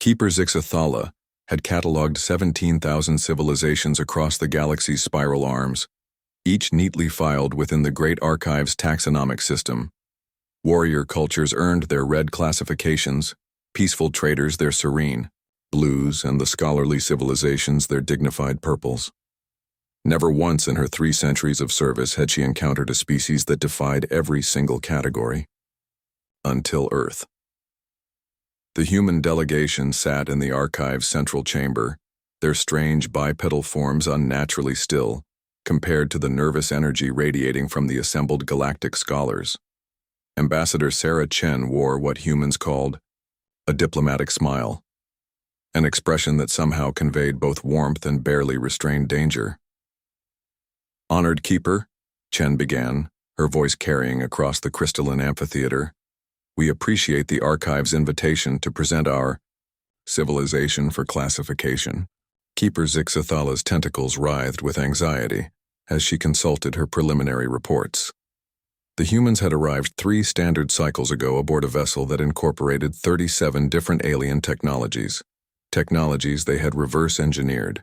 Keeper Zixathala had catalogued 17,000 civilizations across the galaxy's spiral arms, each neatly filed within the Great Archive's taxonomic system. Warrior cultures earned their red classifications, peaceful traders their serene blues, and the scholarly civilizations their dignified purples. Never once in her 3 centuries of service had she encountered a species that defied every single category. Until Earth. The human delegation sat in the archive's central chamber, their strange bipedal forms unnaturally still, compared to the nervous energy radiating from the assembled galactic scholars. Ambassador Sarah Chen wore what humans called a diplomatic smile, an expression that somehow conveyed both warmth and barely restrained danger. "Honored Keeper," Chen began, her voice carrying across the crystalline amphitheater, "we appreciate the archive's invitation to present our civilization for classification." Keeper Zixathala's tentacles writhed with anxiety as she consulted her preliminary reports. The humans had arrived 3 standard cycles ago aboard a vessel that incorporated 37 different alien technologies they had reverse-engineered,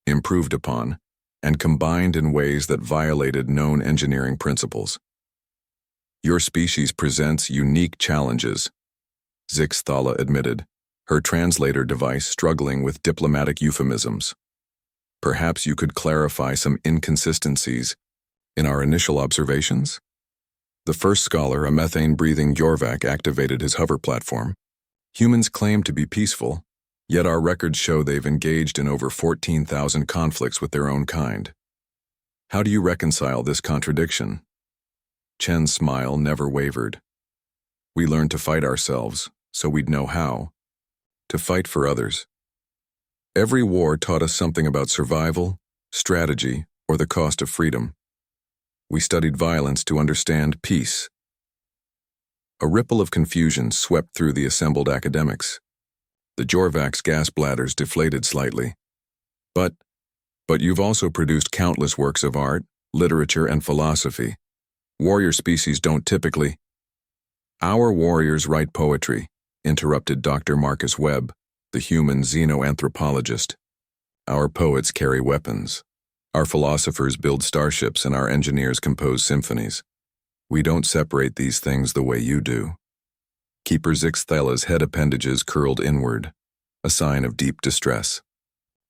improved upon, and combined in ways that violated known engineering principles. "Your species presents unique challenges," Zixathala admitted, her translator device struggling with diplomatic euphemisms. "Perhaps you could clarify some inconsistencies in our initial observations?" The first scholar, a methane-breathing Yorvac, activated his hover platform. "Humans claim to be peaceful, yet our records show they've engaged in over 14,000 conflicts with their own kind. How do you reconcile this contradiction?" Chen's smile never wavered. "We learned to fight ourselves, so we'd know how. To fight for others. Every war taught us something about survival, strategy, or the cost of freedom. We studied violence to understand peace." A ripple of confusion swept through the assembled academics. The Jorvac's gas bladders deflated slightly. But you've also produced countless works of art, literature, and philosophy. Warrior species don't typically—" "Our warriors write poetry," interrupted Dr. Marcus Webb, the human xenoanthropologist. "Our poets carry weapons. Our philosophers build starships, and our engineers compose symphonies. We don't separate these things the way you do." Keeper Zixathala's head appendages curled inward, a sign of deep distress.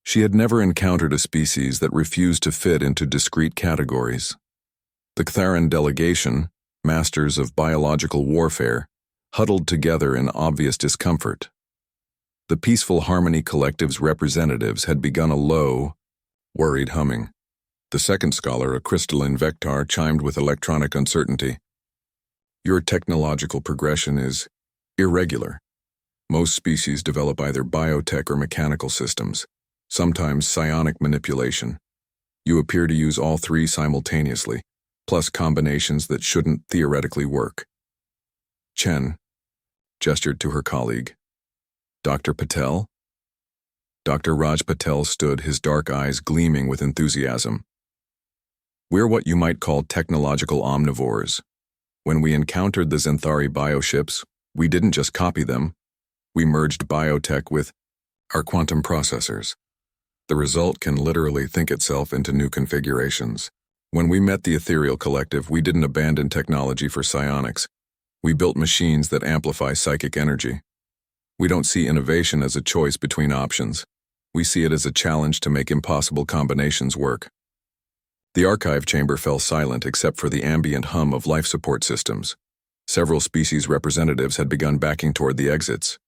She had never encountered a species that refused to fit into discrete categories. The Ctharan delegation, masters of biological warfare, huddled together in obvious discomfort. The Peaceful Harmony Collective's representatives had begun a low, worried humming. The second scholar, a crystalline Vectar, chimed with electronic uncertainty. "Your technological progression is irregular. Most species develop either biotech or mechanical systems, sometimes psionic manipulation. You appear to use all 3 simultaneously, plus combinations that shouldn't theoretically work." Chen gestured to her colleague. "Dr. Patel?" Dr. Raj Patel stood, his dark eyes gleaming with enthusiasm. "We're what you might call technological omnivores. When we encountered the Zenthari bioships, we didn't just copy them. We merged biotech with our quantum processors. The result can literally think itself into new configurations. When we met the Ethereal Collective, we didn't abandon technology for psionics. We built machines that amplify psychic energy. We don't see innovation as a choice between options. We see it as a challenge to make impossible combinations work." The archive chamber fell silent except for the ambient hum of life support systems. Several species representatives had begun backing toward the exits.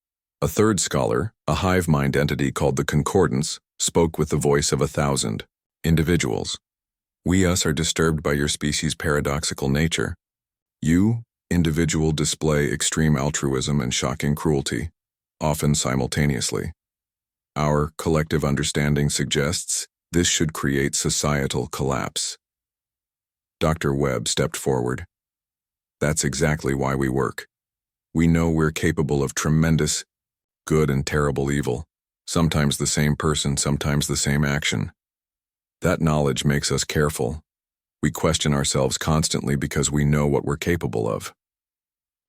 A third scholar, a hive mind entity called the Concordance, spoke with the voice of 1,000 individuals. "We us are disturbed by your species' paradoxical nature. You, individual, display extreme altruism and shocking cruelty, often simultaneously. Our collective understanding suggests this should create societal collapse." Dr. Webb stepped forward. "That's exactly why we work. We know we're capable of tremendous good and terrible evil, sometimes the same person, sometimes the same action. That knowledge makes us careful. We question ourselves constantly because we know what we're capable of.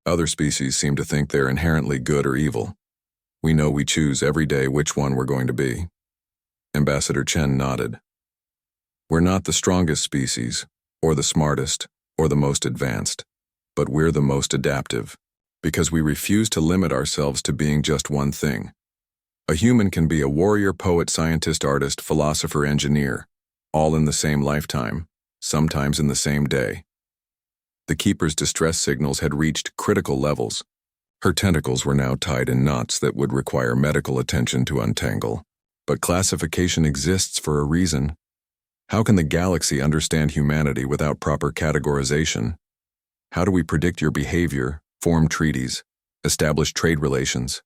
Other species seem to think they're inherently good or evil. We know we choose every day which one we're going to be. Ambassador Chen nodded. We're not the strongest species, or the smartest, or the most advanced, but we're the most adaptive, because we refuse to limit ourselves to being just one thing. A human can be a warrior, poet, scientist, artist, philosopher, engineer, all in the same lifetime, sometimes in the same day. The Keeper's distress signals had reached critical levels. Her tentacles were now tied in knots that would require medical attention to untangle. But classification exists for a reason. How can the galaxy understand humanity without proper categorization? How do we predict your behavior, form treaties, establish trade relations?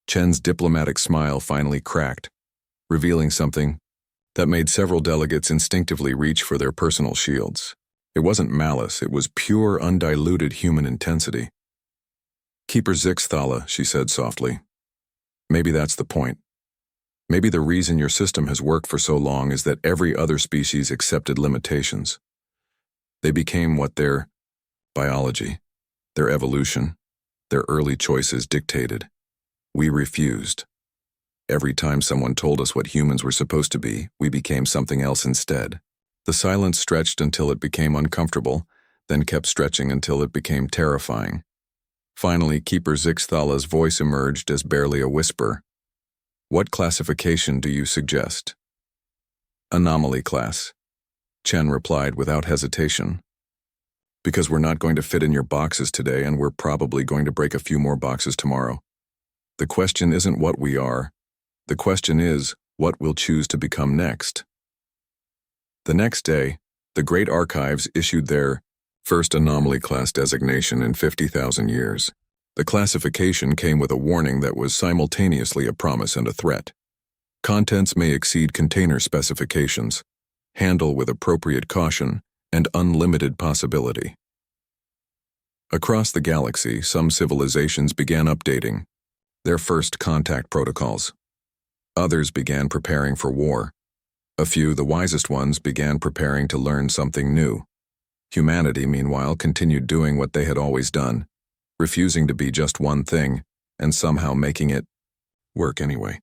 Chen's diplomatic smile finally cracked, revealing something that made several delegates instinctively reach for their personal shields. It wasn't malice, it was pure, undiluted human intensity. Keeper Zixthala, she said softly. Maybe that's the point. Maybe the reason your system has worked for so long is that every other species accepted limitations. They became what their biology, their evolution, their early choices dictated. We refused. Every time someone told us what humans were supposed to be, we became something else instead. The silence stretched until it became uncomfortable, then kept stretching until it became terrifying. Finally, Keeper Zixthala's voice emerged as barely a whisper. What classification do you suggest? Anomaly class, Chen replied without hesitation. Because we're not going to fit in your boxes today, and we're probably going to break a few more boxes tomorrow. The question isn't what we are. The question is what we'll choose to become next. The next day, the Great Archives issued their first anomaly class designation in 50,000 years. The classification came with a warning that was simultaneously a promise and a threat. Contents may exceed container specifications. Handle with appropriate caution and unlimited possibility. Across the galaxy, some civilizations began updating their first contact protocols. Others began preparing for war. A few, the wisest ones, began preparing to learn something new. Humanity, meanwhile, continued doing what they had always done, refusing to be just one thing, and somehow making it work anyway.